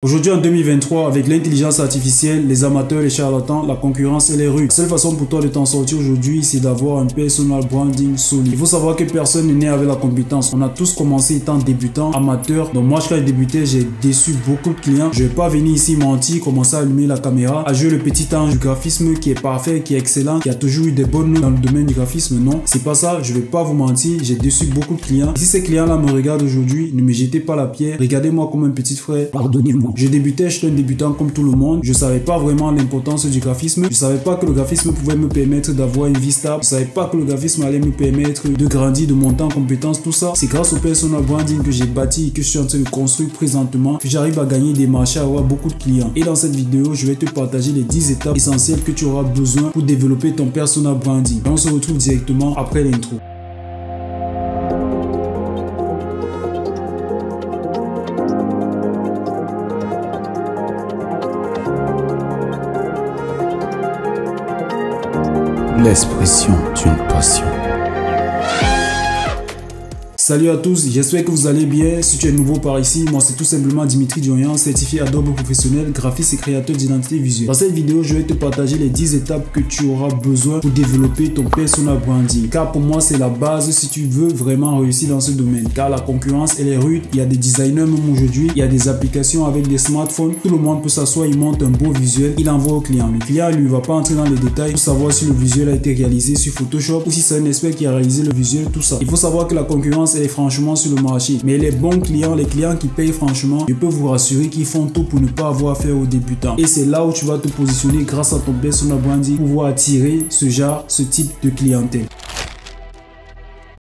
Aujourd'hui en 2023, avec l'intelligence artificielle, les amateurs, les charlatans, la concurrence et les rues. La seule façon pour toi de t'en sortir aujourd'hui, c'est d'avoir un personal branding solide. Il faut savoir que personne n'est né avec la compétence. On a tous commencé étant débutants, amateurs. Donc moi, quand j'ai débuté, j'ai déçu beaucoup de clients. Je vais pas venir ici mentir, commencer à allumer la caméra, à jouer le petit ange du graphisme qui est parfait, qui est excellent, qui a toujours eu des bonnes notes dans le domaine du graphisme. Non, c'est pas ça. Je vais pas vous mentir, j'ai déçu beaucoup de clients. Si ces clients-là me regardent aujourd'hui, ne me jetez pas la pierre. Regardez-moi comme un petit frère. Pardonnez-moi. Je débutais, j'étais un débutant comme tout le monde. Je savais pas vraiment l'importance du graphisme. Je savais pas que le graphisme pouvait me permettre d'avoir une vie stable. Je savais pas que le graphisme allait me permettre de grandir, de monter en compétences, tout ça. C'est grâce au personal branding que j'ai bâti et que je suis en train de construire présentement que j'arrive à gagner des marchés, à avoir beaucoup de clients. Et dans cette vidéo, je vais te partager les 10 étapes essentielles que tu auras besoin pour développer ton personal branding. Et on se retrouve directement après l'intro. L'expression d'une passion. Salut à tous, j'espère que vous allez bien. Si tu es nouveau par ici, moi c'est tout simplement Dimitri Dionyan, certifié Adobe professionnel, graphiste et créateur d'identité visuelle. Dans cette vidéo, je vais te partager les 10 étapes que tu auras besoin pour développer ton personal branding. Car pour moi, c'est la base si tu veux vraiment réussir dans ce domaine. Car la concurrence, elle est rude. Il y a des designers même aujourd'hui. Il y a des applications avec des smartphones. Tout le monde peut s'asseoir, il monte un beau visuel, il envoie au client. Le client, lui, va pas entrer dans les détails pour savoir si le visuel a été réalisé sur Photoshop ou si c'est un expert qui a réalisé le visuel, tout ça. Il faut savoir que la concurrence, elle est franchement sur le marché. Mais les bons clients, les clients qui payent franchement, je peux vous rassurer qu'ils font tout pour ne pas avoir affaire aux débutants. Et c'est là où tu vas te positionner grâce à ton personal branding pour pouvoir attirer ce type de clientèle.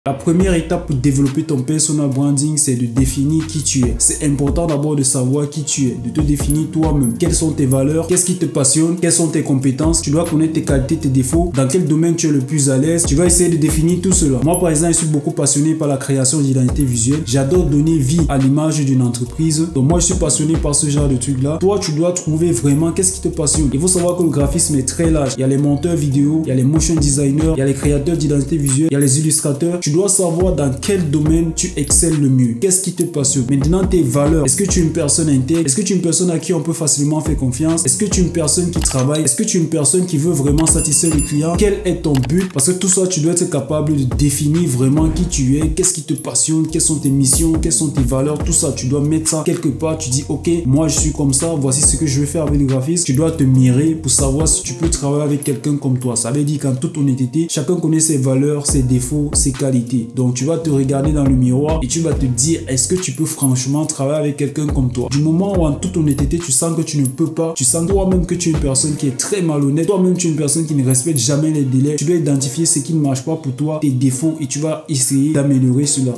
La première étape pour développer ton personal branding, c'est de définir qui tu es. C'est important d'abord de savoir qui tu es, de te définir toi-même. Quelles sont tes valeurs, qu'est-ce qui te passionne, quelles sont tes compétences. Tu dois connaître tes qualités, tes défauts, dans quel domaine tu es le plus à l'aise. Tu vas essayer de définir tout cela. Moi, par exemple, je suis beaucoup passionné par la création d'identité visuelle. J'adore donner vie à l'image d'une entreprise. Donc moi, je suis passionné par ce genre de trucs-là. Toi, tu dois trouver vraiment qu'est-ce qui te passionne. Il faut savoir que le graphisme est très large. Il y a les monteurs vidéo, il y a les motion designers, il y a les créateurs d'identité visuelle, il y a les illustrateurs. Tu dois savoir dans quel domaine tu excelles le mieux. Qu'est-ce qui te passionne? Maintenant, tes valeurs. Est-ce que tu es une personne intègre? Est-ce que tu es une personne à qui on peut facilement faire confiance? Est-ce que tu es une personne qui travaille? Est-ce que tu es une personne qui veut vraiment satisfaire le client? Quel est ton but? Parce que tout ça, tu dois être capable de définir vraiment qui tu es, qu'est-ce qui te passionne, quelles sont tes missions, quelles sont tes valeurs, tout ça. Tu dois mettre ça quelque part. Tu dis, ok, moi je suis comme ça, voici ce que je vais faire avec le graphisme. Tu dois te mirer pour savoir si tu peux travailler avec quelqu'un comme toi. Ça veut dire qu'en toute honnêteté, chacun connaît ses valeurs, ses défauts, ses qualités. Donc tu vas te regarder dans le miroir et tu vas te dire, est-ce que tu peux franchement travailler avec quelqu'un comme toi? Du moment où en toute honnêteté tu sens que tu ne peux pas, tu sens toi-même que tu es une personne qui est très malhonnête, toi-même tu es une personne qui ne respecte jamais les délais, tu dois identifier ce qui ne marche pas pour toi, tes défauts, et tu vas essayer d'améliorer cela.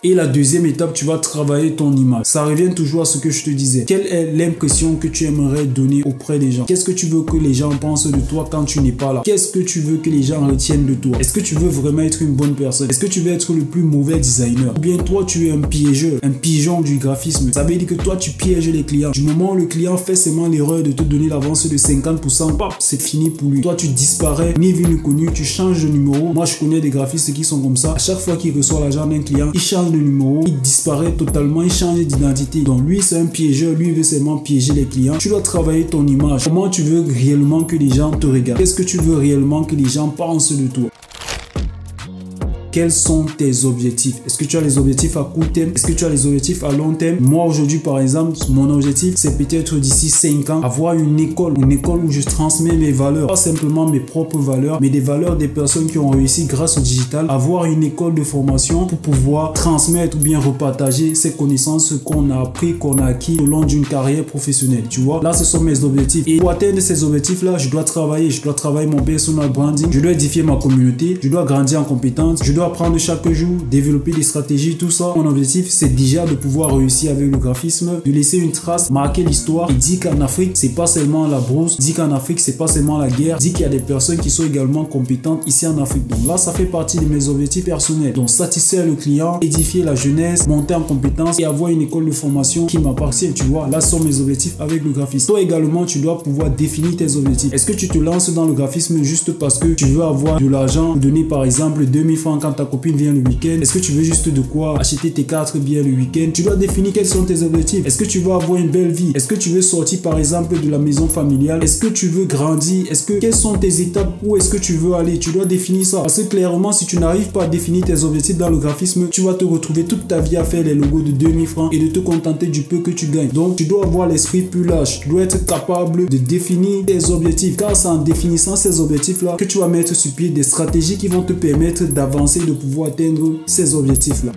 Et la deuxième étape, tu vas travailler ton image. Ça revient toujours à ce que je te disais. Quelle est l'impression que tu aimerais donner auprès des gens? Qu'est-ce que tu veux que les gens pensent de toi quand tu n'es pas là? Qu'est-ce que tu veux que les gens retiennent de toi? Est-ce que tu veux vraiment être une bonne personne? Est-ce que tu veux être le plus mauvais designer? Ou bien toi, tu es un piégeur, un pigeon du graphisme. Ça veut dire que toi, tu pièges les clients. Du moment où le client fait seulement l'erreur de te donner l'avance de 50%, pop, c'est fini pour lui. Toi, tu disparais, ni vu ni connu, tu changes de numéro. Moi, je connais des graphistes qui sont comme ça. À chaque fois qu'il reçoit l'argent d'un client, il change de numéro, il disparaît totalement, il change d'identité. Donc lui, c'est un piégeur, lui il veut seulement piéger les clients. Tu dois travailler ton image. Comment tu veux réellement que les gens te regardent? Qu'est-ce que tu veux réellement que les gens pensent de toi? Quels sont tes objectifs? Est-ce que tu as les objectifs à court terme? Est-ce que tu as les objectifs à long terme? Moi aujourd'hui par exemple, mon objectif c'est peut-être d'ici 5 ans avoir une école où je transmets mes valeurs, pas simplement mes propres valeurs, mais des valeurs des personnes qui ont réussi grâce au digital, avoir une école de formation pour pouvoir transmettre ou bien repartager ces connaissances qu'on a appris, qu'on a acquis au long d'une carrière professionnelle. Tu vois, là ce sont mes objectifs. Et pour atteindre ces objectifs là, je dois travailler mon personal branding, je dois édifier ma communauté, je dois grandir en compétences, je dois apprendre chaque jour, développer des stratégies, tout ça. Mon objectif, c'est déjà de pouvoir réussir avec le graphisme, de laisser une trace, marquer l'histoire et dire qu'en Afrique, c'est pas seulement la brousse, dire qu'en Afrique, c'est pas seulement la guerre, dire qu'il y a des personnes qui sont également compétentes ici en Afrique. Donc là, ça fait partie de mes objectifs personnels. Donc satisfaire le client, édifier la jeunesse, monter en compétences et avoir une école de formation qui m'appartient. Tu vois, là sont mes objectifs avec le graphisme. Toi également, tu dois pouvoir définir tes objectifs. Est-ce que tu te lances dans le graphisme juste parce que tu veux avoir de l'argent, donner par exemple 2000 francs quand ta copine vient le week-end? Est-ce que tu veux juste de quoi acheter tes 4 bières le week-end? Tu dois définir quels sont tes objectifs. Est-ce que tu veux avoir une belle vie? Est-ce que tu veux sortir par exemple de la maison familiale? Est-ce que tu veux grandir? Quelles sont tes étapes? Où est-ce que tu veux aller? Tu dois définir ça. Parce que clairement, si tu n'arrives pas à définir tes objectifs dans le graphisme, tu vas te retrouver toute ta vie à faire les logos de 2000 francs et de te contenter du peu que tu gagnes. Donc, tu dois avoir l'esprit plus large. Tu dois être capable de définir tes objectifs. Car c'est en définissant ces objectifs-là que tu vas mettre sur pied des stratégies qui vont te permettre d'avancer et de pouvoir atteindre ces objectifs-là.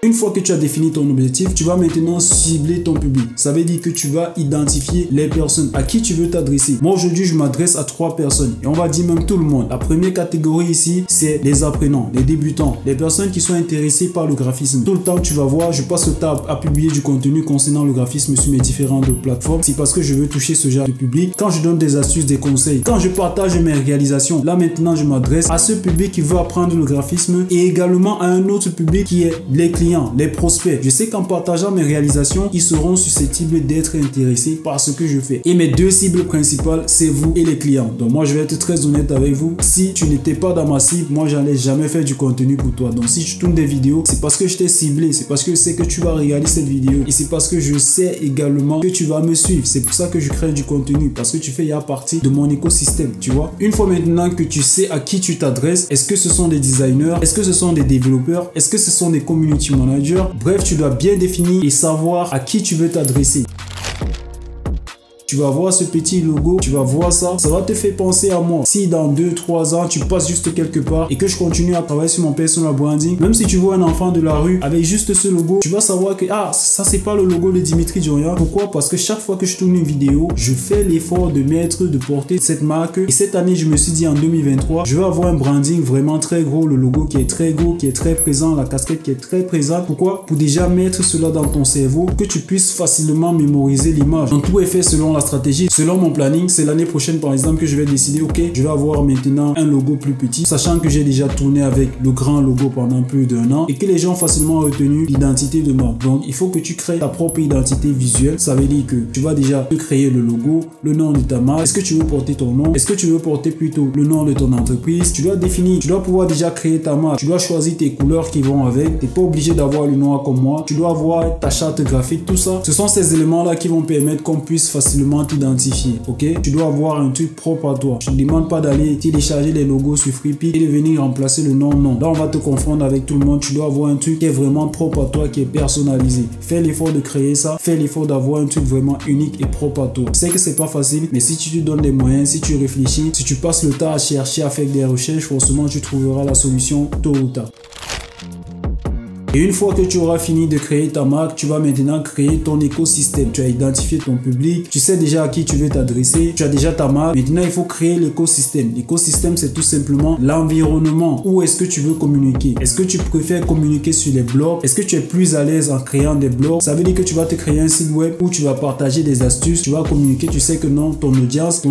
Une fois que tu as défini ton objectif, tu vas maintenant cibler ton public. Ça veut dire que tu vas identifier les personnes à qui tu veux t'adresser. Moi aujourd'hui, je m'adresse à 3 personnes et on va dire même tout le monde. La première catégorie ici, c'est les apprenants, les débutants, les personnes qui sont intéressées par le graphisme. Tout le temps, tu vas voir, je passe le temps à publier du contenu concernant le graphisme sur mes différentes plateformes. C'est parce que je veux toucher ce genre de public. Quand je donne des astuces, des conseils, quand je partage mes réalisations, là maintenant, je m'adresse à ce public qui veut apprendre le graphisme et également à un autre public qui est les clients, les prospects. Je sais qu'en partageant mes réalisations, ils seront susceptibles d'être intéressés par ce que je fais. Et mes 2 cibles principales, c'est vous et les clients. Donc moi, je vais être très honnête avec vous. Si tu n'étais pas dans ma cible, moi, j'allais jamais faire du contenu pour toi. Donc si tu tournes des vidéos, c'est parce que je t'ai ciblé. C'est parce que je sais que tu vas regarder cette vidéo. Et c'est parce que je sais également que tu vas me suivre. C'est pour ça que je crée du contenu. Parce que tu fais partie de mon écosystème, tu vois. Une fois maintenant que tu sais à qui tu t'adresses, est-ce que ce sont des designers? Est-ce que ce sont des développeurs? Est-ce que ce sont des community managers? Bref, tu dois bien définir et savoir à qui tu veux t'adresser. Tu vas voir ce petit logo, tu vas voir ça, ça va te faire penser à moi. Si dans 2-3 ans, tu passes juste quelque part et que je continue à travailler sur mon personal branding, même si tu vois un enfant de la rue avec juste ce logo, tu vas savoir que ça c'est pas le logo de Dimitri Djorian. Pourquoi? Parce que chaque fois que je tourne une vidéo, je fais l'effort de porter cette marque. Et cette année, je me suis dit en 2023, je vais avoir un branding vraiment très gros, le logo qui est très gros, qui est très présent, la casquette qui est très présente. Pourquoi? Pour déjà mettre cela dans ton cerveau, que tu puisses facilement mémoriser l'image. Donc tout est fait selon la stratégie. Selon mon planning, c'est l'année prochaine par exemple que je vais décider, ok, je vais avoir maintenant un logo plus petit, sachant que j'ai déjà tourné avec le grand logo pendant plus d'1 an et que les gens ont facilement retenu l'identité de marque. Donc il faut que tu crées ta propre identité visuelle. Ça veut dire que tu vas déjà te créer le logo, le nom de ta marque. Est-ce que tu veux porter ton nom? Est-ce que tu veux porter plutôt le nom de ton entreprise? Tu dois définir, tu dois pouvoir déjà créer ta marque. Tu dois choisir tes couleurs qui vont avec. Tu n'es pas obligé d'avoir le noir comme moi. Tu dois avoir ta charte graphique, tout ça. Ce sont ces éléments-là qui vont permettre qu'on puisse facilement t'identifier, ok? Tu dois avoir un truc propre à toi. Je ne demande pas d'aller télécharger les logos sur Freepik et de venir remplacer le nom, non. Là, on va te confondre avec tout le monde. Tu dois avoir un truc qui est vraiment propre à toi, qui est personnalisé. Fais l'effort de créer ça. Fais l'effort d'avoir un truc vraiment unique et propre à toi. Je sais que c'est pas facile, mais si tu te donnes les moyens, si tu réfléchis, si tu passes le temps à chercher, à faire des recherches, forcément, tu trouveras la solution tôt ou tard. Et une fois que tu auras fini de créer ta marque, tu vas maintenant créer ton écosystème. Tu as identifié ton public, tu sais déjà à qui tu veux t'adresser, tu as déjà ta marque. Maintenant, il faut créer l'écosystème. L'écosystème, c'est tout simplement l'environnement. Où est-ce que tu veux communiquer? Est-ce que tu préfères communiquer sur les blogs? Est-ce que tu es plus à l'aise en créant des blogs? Ça veut dire que tu vas te créer un site web où tu vas partager des astuces, tu vas communiquer, tu sais que non, ton audience,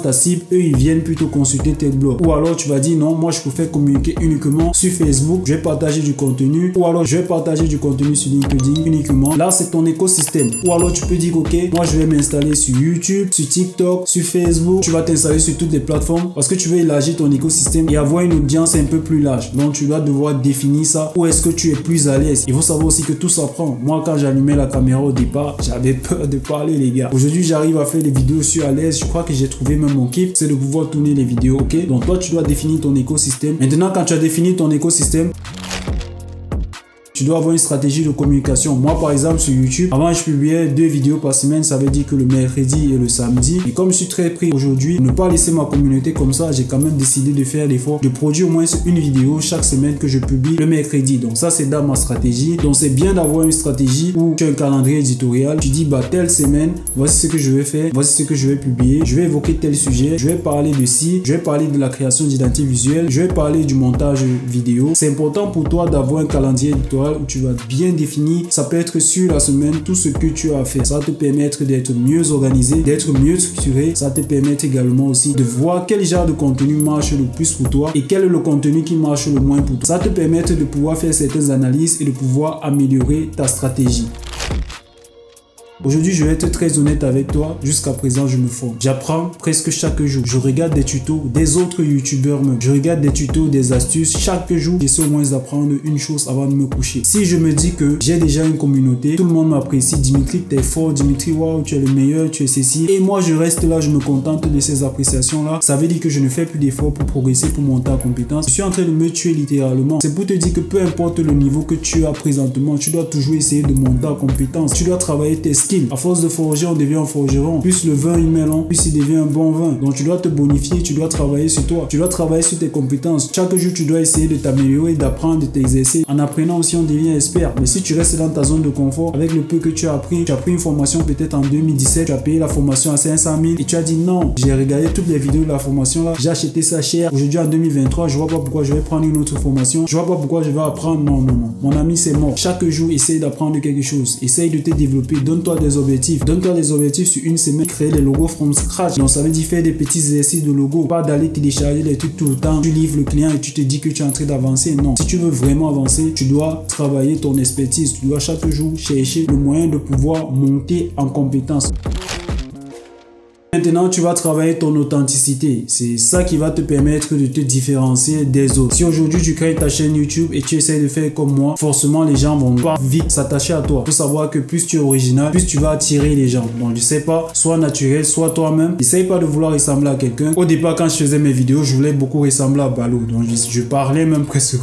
ta cible, eux, ils viennent plutôt consulter tes blogs. Ou alors, tu vas dire non, moi, je préfère communiquer uniquement sur Facebook, je vais partager du contenu. Ou alors, je vais partager du contenu sur LinkedIn uniquement. Là, c'est ton écosystème. Ou alors, tu peux dire, ok, moi, je vais m'installer sur YouTube, sur TikTok, sur Facebook. Tu vas t'installer sur toutes les plateformes parce que tu veux élargir ton écosystème et avoir une audience un peu plus large. Donc, tu vas devoir définir ça. Où est-ce que tu es plus à l'aise? Il faut savoir aussi que tout s'apprend. Moi, quand j'allumais la caméra au départ, j'avais peur de parler, les gars. Aujourd'hui, j'arrive à faire des vidéos sur à l'aise. Je crois que j'ai trouvé même mon kiff, c'est de pouvoir tourner les vidéos, ok? Donc, toi, tu dois définir ton écosystème. Maintenant, quand tu as défini ton écosystème, tu dois avoir une stratégie de communication. Moi, par exemple, sur YouTube, avant, je publiais 2 vidéos par semaine. Ça veut dire que le mercredi et le samedi. Et comme je suis très pris aujourd'hui, ne pas laisser ma communauté comme ça, j'ai quand même décidé de faire l'effort de produire au moins une vidéo chaque semaine que je publie le mercredi. Donc ça, c'est dans ma stratégie. Donc c'est bien d'avoir une stratégie où tu as un calendrier éditorial. Tu dis, bah, telle semaine, voici ce que je vais faire, voici ce que je vais publier. Je vais évoquer tel sujet, je vais parler de ci, je vais parler de la création d'identité visuelle, je vais parler du montage vidéo. C'est important pour toi d'avoir un calendrier éditorial où tu vas bien définir. Ça peut être sur la semaine tout ce que tu as fait. Ça va te permettre d'être mieux organisé, d'être mieux structuré. Ça va te permettre également aussi de voir quel genre de contenu marche le plus pour toi et quel est le contenu qui marche le moins pour toi. Ça va te permettre de pouvoir faire certaines analyses et de pouvoir améliorer ta stratégie. Aujourd'hui, je vais être très honnête avec toi. Jusqu'à présent, je me forme. J'apprends presque chaque jour. Je regarde des tutos des autres youtubeurs même. Je regarde des tutos, des astuces. Chaque jour, j'essaie au moins d'apprendre une chose avant de me coucher. Si je me dis que j'ai déjà une communauté, tout le monde m'apprécie. Dimitri, t'es fort. Dimitri, waouh, tu es le meilleur, tu es ceci. Et moi, je reste là, je me contente de ces appréciations-là. Ça veut dire que je ne fais plus d'efforts pour progresser, pour monter en compétence. Je suis en train de me tuer littéralement. C'est pour te dire que peu importe le niveau que tu as présentement, tu dois toujours essayer de monter en compétence. Tu dois travailler tes skills. À force de forger, on devient un forgeron. Plus le vin il met long, plus il devient un bon vin. Donc tu dois te bonifier, tu dois travailler sur toi. Tu dois travailler sur tes compétences. Chaque jour, tu dois essayer de t'améliorer, d'apprendre, de t'exercer. En apprenant aussi, on devient expert. Mais si tu restes dans ta zone de confort, avec le peu que tu as pris une formation peut-être en 2017, tu as payé la formation à 500 000 et tu as dit non, j'ai regardé toutes les vidéos de la formation là, j'ai acheté ça cher. Aujourd'hui en 2023, je vois pas pourquoi je vais prendre une autre formation. Je vois pas pourquoi je vais apprendre. Non. Mon ami, c'est mort. Chaque jour, essaye d'apprendre quelque chose. Essaye de te développer. Donne-toi des objectifs. Donne-toi des objectifs sur une semaine. Créer les logos from scratch. Donc ça veut dire faire des petits exercices de logo. Pas d'aller télécharger les trucs tout le temps. Tu livres le client et tu te dis que tu es en train d'avancer. Non. Si tu veux vraiment avancer, tu dois travailler ton expertise. Tu dois chaque jour chercher le moyen de pouvoir monter en compétence. Maintenant, tu vas travailler ton authenticité. C'est ça qui va te permettre de te différencier des autres. Si aujourd'hui tu crées ta chaîne YouTube et tu essaies de faire comme moi, forcément les gens vont pas vite s'attacher à toi. Il faut savoir que plus tu es original, plus tu vas attirer les gens. Donc je sais pas, sois naturel, sois toi-même. Essaye pas de vouloir ressembler à quelqu'un. Au départ, quand je faisais mes vidéos, je voulais beaucoup ressembler à Balo. Donc je parlais même presque.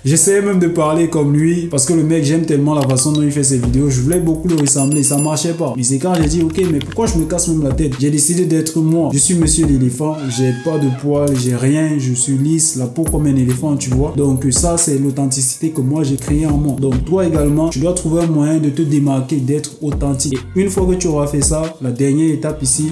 J'essayais même de parler comme lui parce que le mec, j'aime tellement la façon dont il fait ses vidéos. Je voulais beaucoup le ressembler, ça marchait pas. Mais c'est quand j'ai dit ok, mais pourquoi je me casse même la tête? J'ai décidé d'être moi. Je suis monsieur l'éléphant, j'ai pas de poils, j'ai rien, je suis lisse, la peau comme un éléphant, tu vois. Donc ça, c'est l'authenticité que moi j'ai créée en moi. Donc toi également, tu dois trouver un moyen de te démarquer, d'être authentique. Et une fois que tu auras fait ça, la dernière étape ici,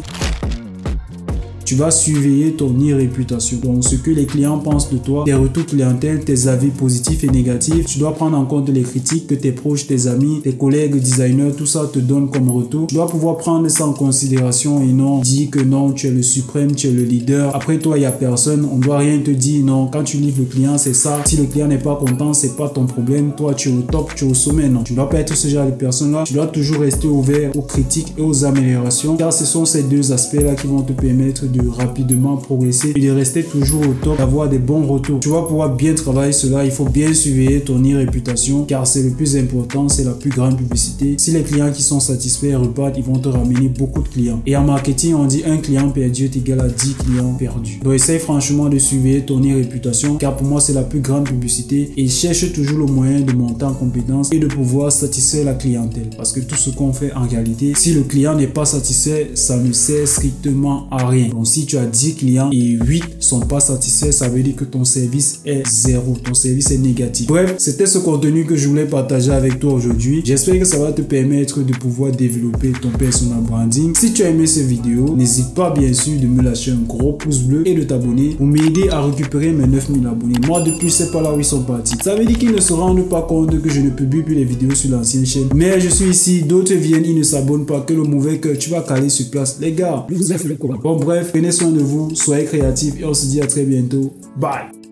tu vas surveiller ton e-réputation. Donc, ce que les clients pensent de toi, tes retours clientèle, tes avis positifs et négatifs. Tu dois prendre en compte les critiques que tes proches, tes amis, tes collègues, designers, tout ça te donne comme retour. Tu dois pouvoir prendre ça en considération et non dire que non, tu es le suprême, tu es le leader. Après toi, il n'y a personne. On ne doit rien te dire. Non, quand tu livres le client, c'est ça. Si le client n'est pas content, c'est pas ton problème. Toi, tu es au top, tu es au sommet. Non, tu ne dois pas être ce genre de personne-là. Tu dois toujours rester ouvert aux critiques et aux améliorations, car ce sont ces deux aspects-là qui vont te permettre de rapidement progresser et de rester toujours au top, d'avoir des bons retours. Tu vas pouvoir bien travailler cela, il faut bien surveiller ton e-réputation car c'est le plus important, c'est la plus grande publicité. Si les clients qui sont satisfaits repartent, ils vont te ramener beaucoup de clients. Et en marketing, on dit un client perdu est égal à 10 clients perdus. Donc essaye franchement de surveiller ton e-réputation car pour moi c'est la plus grande publicité et cherche toujours le moyen de monter en compétence et de pouvoir satisfaire la clientèle parce que tout ce qu'on fait en réalité, si le client n'est pas satisfait, ça ne sert strictement à rien. Donc si tu as 10 clients et 8 sont pas satisfaits, ça veut dire que ton service est zéro, ton service est négatif. Bref, c'était ce contenu que je voulais partager avec toi aujourd'hui. J'espère que ça va te permettre de pouvoir développer ton personal branding. Si tu as aimé cette vidéo, n'hésite pas bien sûr de me lâcher un gros pouce bleu et de t'abonner pour m'aider à récupérer mes 9000 abonnés. Moi depuis, c'est pas là où ils sont partis. Ça veut dire qu'ils ne se rendent pas compte que je ne publie plus les vidéos sur l'ancienne chaîne. Mais je suis ici, d'autres viennent, ils ne s'abonnent pas, que le mauvais cœur, tu vas caler sur place. Les gars, vous avez le courant. Bon bref, prenez soin de vous, soyez créatifs et on se dit à très bientôt. Bye.